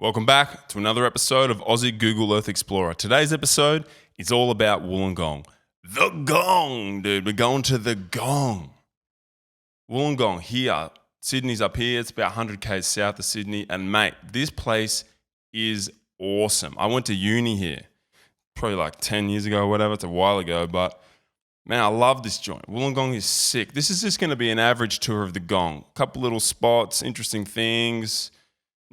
Welcome back to another episode of Aussie Google Earth Explorer. Today's episode is all about Wollongong. The Gong, dude. We're going to the Gong. Wollongong here. Sydney's up here. It's about 100 k's south of Sydney. And mate, this place is awesome. I went to uni here probably like 10 years ago or whatever. It's a while ago, but man, I love this joint. Wollongong is sick. This is just going to be an average tour of the Gong. A couple little spots, interesting things.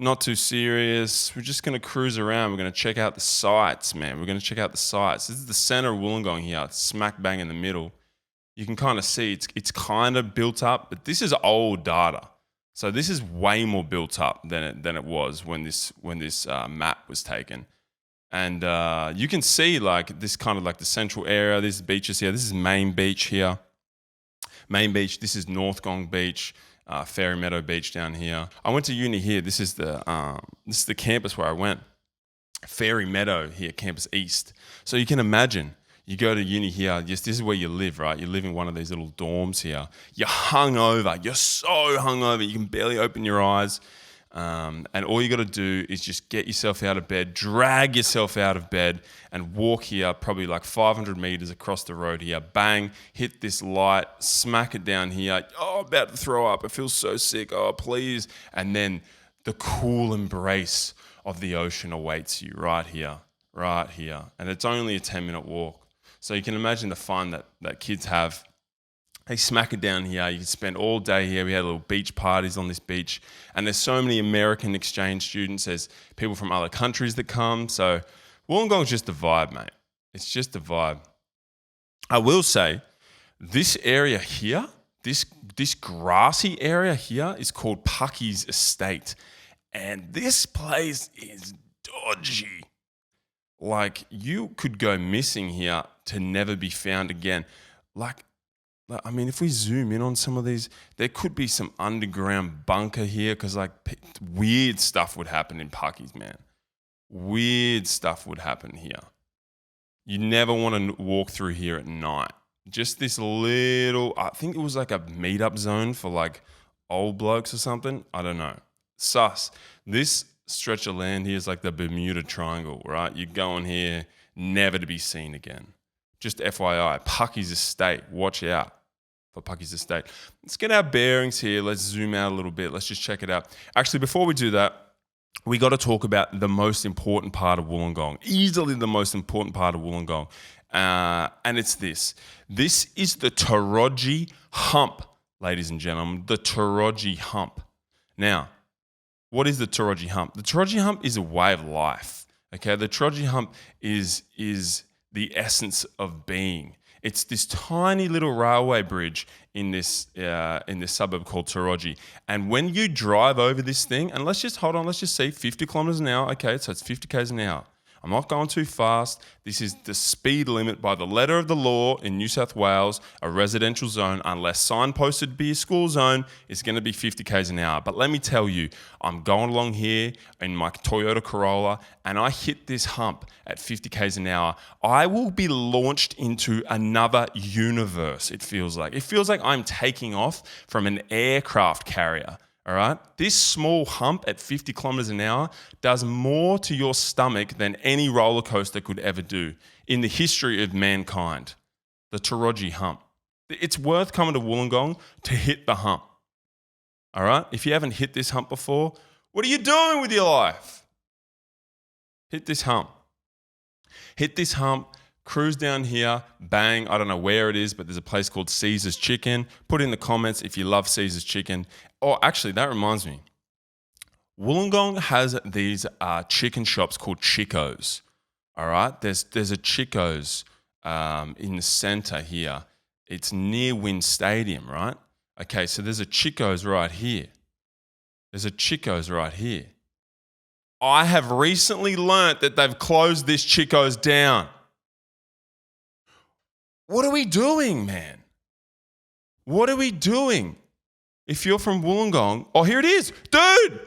Not too serious. We're just going to cruise around. We're going to check out the sights, man. We're going to check out the sights. This is the center of Wollongong here. It's smack bang in the middle. You can kind of see it's kind of built up, but this is old data. So this is way more built up than it was when this map was taken. And you can see like this kind of like the central area. These beaches here. This is Main Beach here. Main Beach. This is North Gong Beach. Fairy Meadow Beach down here. I went to uni here. This is the campus where I went. Fairy Meadow here, Campus East. So you can imagine, you go to uni here. Yes, this is where you live, right? You live in one of these little dorms here. You're hungover. You're so hungover. You can barely open your eyes. And all you got to do is just get yourself out of bed, drag yourself out of bed, and walk here probably like 500 meters across the road here. Bang, hit this light, smack it down here. Oh, about to throw up. It feels so sick. Oh, please. And then the cool embrace of the ocean awaits you right here, right here. And it's only a 10-minute walk. So you can imagine the fun that kids have. They smack it down here. You can spend all day here. We had little beach parties on this beach. And there's so many American exchange students. There's people from other countries that come. So Wollongong's just a vibe, mate. It's just a vibe. I will say, this area here, this grassy area here is called Puckey's Estate. And this place is dodgy. Like, you could go missing here to never be found again. I mean, if we zoom in on some of these, there could be some underground bunker here because like weird stuff would happen in Puckey's, man. Weird stuff would happen here. You never want to walk through here at night. Just this little, I think it was like a meetup zone for like old blokes or something. I don't know. Sus. This stretch of land here is like the Bermuda Triangle, right? You go in here, never to be seen again. Just FYI, Puckey's Estate, watch out for Puckey's Estate. Let's get our bearings here. Let's zoom out a little bit. Let's just check it out. Actually, before we do that, we got to talk about the most important part of Wollongong, easily the most important part of Wollongong, and it's this. This is the Toowoon hump, ladies and gentlemen, the Toowoon hump. Now, what is the Toowoon hump? The Toowoon hump is a way of life, okay? The Toowoon hump is the essence of being. It's this tiny little railway bridge in this suburb called Toowoon. And when you drive over this thing, and let's just see, 50 kilometers an hour. Okay, so it's 50 k's an hour. I'm not going too fast. This is the speed limit by the letter of the law in New South Wales, a residential zone, unless signposted to be a school zone, it's going to be 50 k's an hour. But let me tell you, I'm going along here in my Toyota Corolla and I hit this hump at 50 k's an hour. I will be launched into another universe, it feels like. It feels like I'm taking off from an aircraft carrier. All right, this small hump at 50 kilometers an hour does more to your stomach than any roller coaster could ever do in the history of mankind. The Toowoon hump. It's worth coming to Wollongong to hit the hump. All right, if you haven't hit this hump before, what are you doing with your life? Hit this hump. Hit this hump. Cruise down here, bang, I don't know where it is, but there's a place called Caesar's Chicken. Put in the comments if you love Caesar's Chicken. Oh, actually, that reminds me. Wollongong has these chicken shops called Chico's, all right? There's a Chico's in the centre here. It's near Wynn Stadium, right? Okay, so there's a Chico's right here. There's a Chico's right here. I have recently learnt that they've closed this Chico's down. What are we doing, man? What are we doing? If you're from Wollongong, oh, here it is. Dude!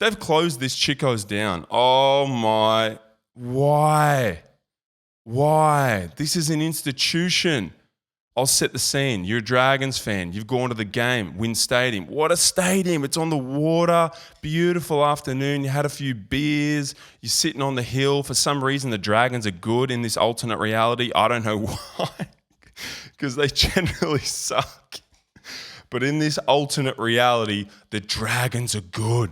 They've closed this Chico's down. Oh my, why? Why? This is an institution. I'll set the scene. You're a Dragons fan. You've gone to the game, Wynn Stadium. What a stadium. It's on the water. Beautiful afternoon. You had a few beers. You're sitting on the hill. For some reason, the Dragons are good in this alternate reality. I don't know why, because they generally suck. But in this alternate reality, the Dragons are good.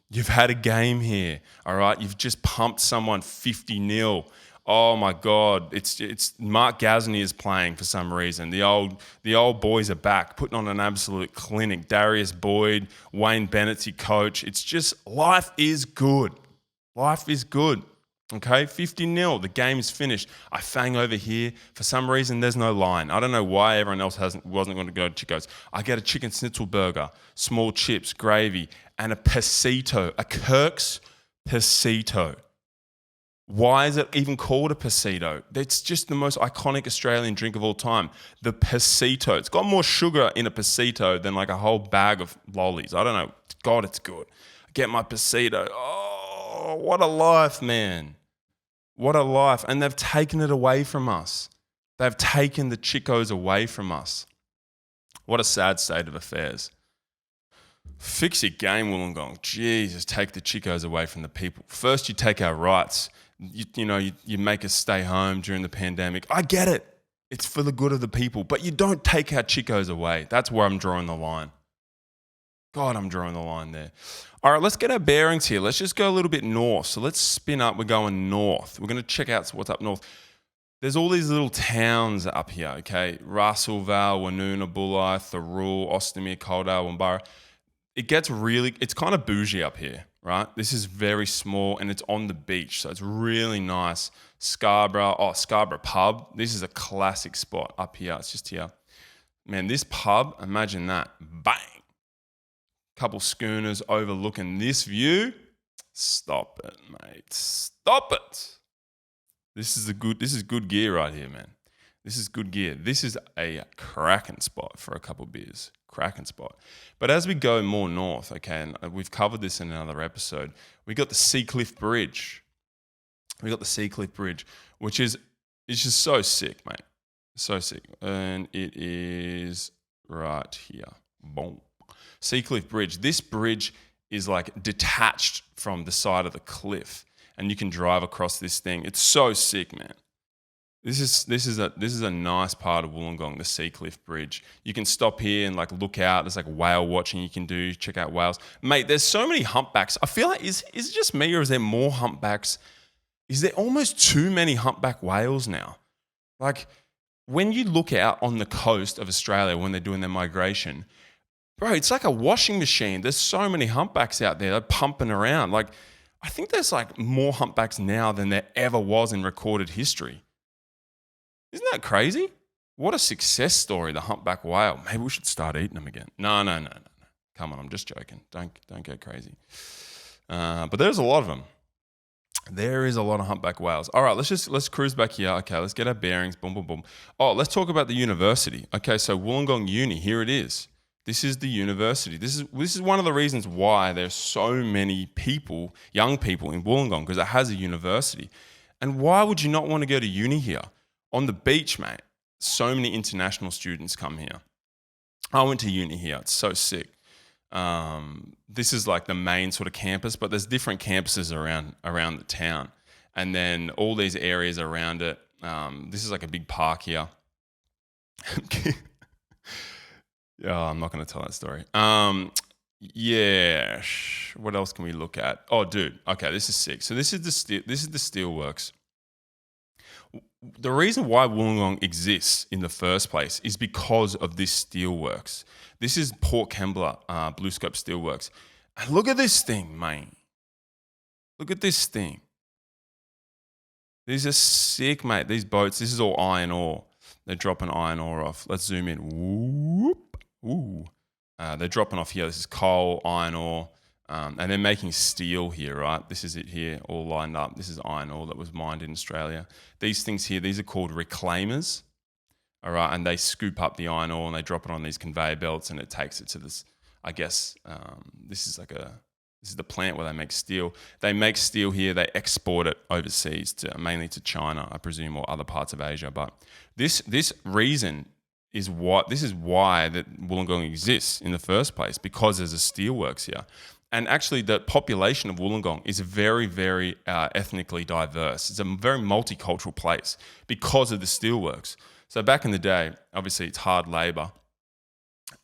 You've had a game here, all right? You've just pumped someone 50-0. Oh my God! It's Mark Gasnier is playing for some reason. The old boys are back, putting on an absolute clinic. Darius Boyd, Wayne Bennett's your coach. It's just life is good. Life is good. Okay, 50-0. The game is finished. I fang over here. For some reason, there's no line. I don't know why everyone else wasn't going to go to Chico's. I get a chicken schnitzel burger, small chips, gravy, and a pesito, a Kirk's pesito. Why is it even called a pesito? It's just the most iconic Australian drink of all time. The pesito. It's got more sugar in a pesito than like a whole bag of lollies. I don't know. God, it's good. Get my pesito. Oh, what a life, man. What a life. And they've taken it away from us. They've taken the chicos away from us. What a sad state of affairs. Fix your game, Wollongong. Jesus, take the chicos away from the people. First, you take our rights. You make us stay home during the pandemic. I get it. It's for the good of the people. But you don't take our chicos away. That's where I'm drawing the line. God, I'm drawing the line there. All right, let's get our bearings here. Let's just go a little bit north. So let's spin up. We're going north. We're going to check out what's up north. There's all these little towns up here, okay? Russellvale, Woonona, Bulli, Thurrool, Ostomy, Coaldale, Woomburra. It's kind of bougie up here, right? This is very small and it's on the beach, so it's really nice. Scarborough Pub. This is a classic spot up here. It's just here. Man, this pub, imagine that. Bang! Couple schooners overlooking this view. Stop it, mate. Stop it. This is good gear right here, man. This is good gear. This is a cracking spot for a couple beers. Cracking spot. But as we go more north, okay, and we've covered this in another episode, we got the Seacliff Bridge. Which is just so sick, mate. So sick. And it is right here. Boom. Seacliff Bridge. This bridge is like detached from the side of the cliff, and you can drive across this thing. It's so sick, man. This is a nice part of Wollongong, the Seacliff Bridge. You can stop here and like look out. There's like whale watching you can do. Check out whales, mate. There's so many humpbacks. I feel like is it just me or is there more humpbacks? Is there almost too many humpback whales now? Like when you look out on the coast of Australia when they're doing their migration, bro, it's like a washing machine. There's so many humpbacks out there. They're pumping around. Like I think there's like more humpbacks now than there ever was in recorded history. Isn't that crazy? What a success story, the humpback whale. Maybe we should start eating them again. No. Come on, I'm just joking. Don't go crazy. But there's a lot of them. There is a lot of humpback whales. All right, let's cruise back here. Okay, let's get our bearings. Boom, boom, boom. Oh, let's talk about the university. Okay, so Wollongong Uni, here it is. This is the university. This is one of the reasons why there's so many people, young people in Wollongong, because it has a university. And why would you not want to go to uni here? On the beach, mate, so many international students come here. I went to uni here. It's so sick. This is like the main sort of campus, but there's different campuses around the town. And then all these areas around it. This is like a big park here. Yeah, I'm not going to tell that story. Yeah. What else can we look at? Oh, dude. Okay, this is sick. So this is the steelworks. The reason why Wollongong exists in the first place is because of this steelworks. This is Port Kembla BlueScope Steelworks. And look at this thing, mate. Look at this thing. These are sick, mate. These boats, this is all iron ore. They're dropping iron ore off. Let's zoom in. Whoop. Ooh. They're dropping off here. This is coal, iron ore. And they're making steel here, right? This is it here, all lined up. This is iron ore that was mined in Australia. These things here, these are called reclaimers, all right? And they scoop up the iron ore and they drop it on these conveyor belts and it takes it to this, I guess, this is the plant where they make steel. They make steel here, they export it overseas, mainly to China, I presume, or other parts of Asia. But this reason this is why that Wollongong exists in the first place, because there's a steelworks here. And actually, the population of Wollongong is very, very ethnically diverse. It's a very multicultural place because of the steelworks. So back in the day, obviously, it's hard labor.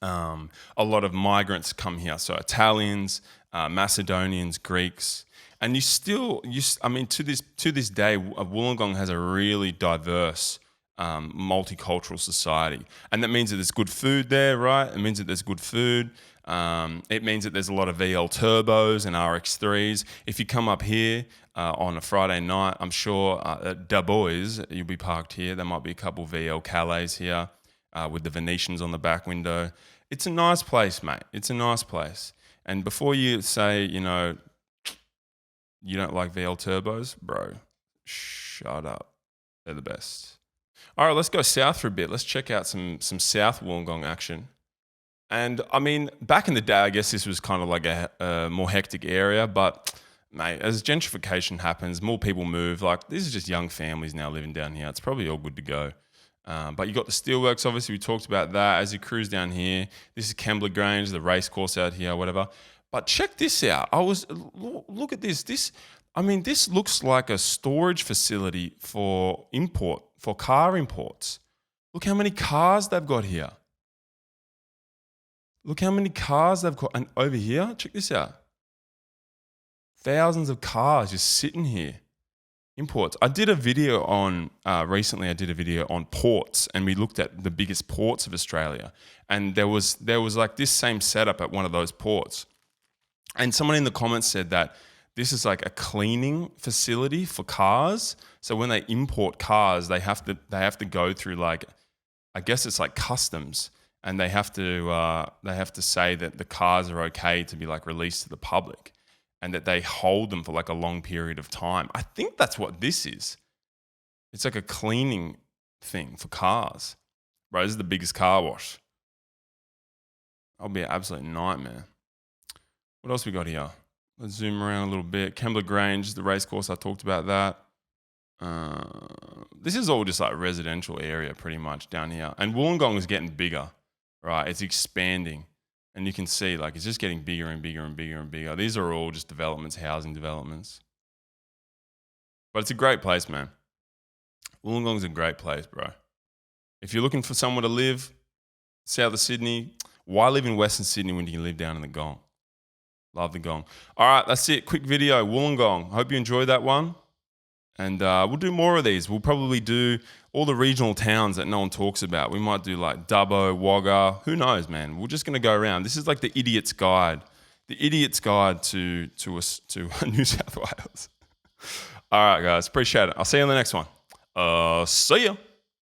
A lot of migrants come here, so Italians, Macedonians, Greeks, and to this day, Wollongong has a really diverse, multicultural society, and that means that there's good food there, right? It means that there's good food. It means that there's a lot of VL turbos and RX3s. If you come up here on a Friday night, I'm sure at Da Boys, you'll be parked here. There might be a couple VL Calais here with the Venetians on the back window. It's a nice place, mate. It's a nice place. And before you say, you don't like VL turbos, bro, shut up. They're the best. All right, let's go south for a bit. Let's check out some South Wollongong action. And I mean, back in the day, I guess this was kind of like a more hectic area, but mate, as gentrification happens, more people move. Like, this is just young families now living down here. It's probably all good to go. But you got the steelworks, obviously, we talked about that. As you cruise down here, this is Kembla Grange, the race course out here, whatever. But check this out. Look at this. This looks like a storage facility for car imports. Look how many cars they've got here. Look how many cars they've got. And over here, check this out. Thousands of cars just sitting here. Imports. I did a video on, recently I did a video on ports, and we looked at the biggest ports of Australia. And there was like this same setup at one of those ports. And someone in the comments said that this is like a cleaning facility for cars. So when they import cars, they have to go through, like, I guess it's like customs. And they have to say that the cars are okay to be like released to the public, and that they hold them for like a long period of time. I think that's what this is. It's like a cleaning thing for cars. Bro, this is the biggest car wash. That'll be an absolute nightmare. What else we got here? Let's zoom around a little bit. Kembla Grange, the race course, I talked about that. This is all just like residential area pretty much down here. And Wollongong is getting bigger. Right, it's expanding, and you can see, like, it's just getting bigger and bigger and bigger and bigger. These are all just developments, housing developments. But it's a great place, man. Wollongong's a great place, bro. If you're looking for somewhere to live, south of Sydney, why live in Western Sydney when you can live down in the Gong? Love the Gong. All right, that's it. Quick video, Wollongong. Hope you enjoyed that one. And we'll do more of these. We'll probably do all the regional towns that no one talks about. We might do like Dubbo, Wagga. Who knows, man? We're just going to go around. This is like the idiot's guide. The idiot's guide to New South Wales. All right, guys. Appreciate it. I'll see you on the next one. See ya.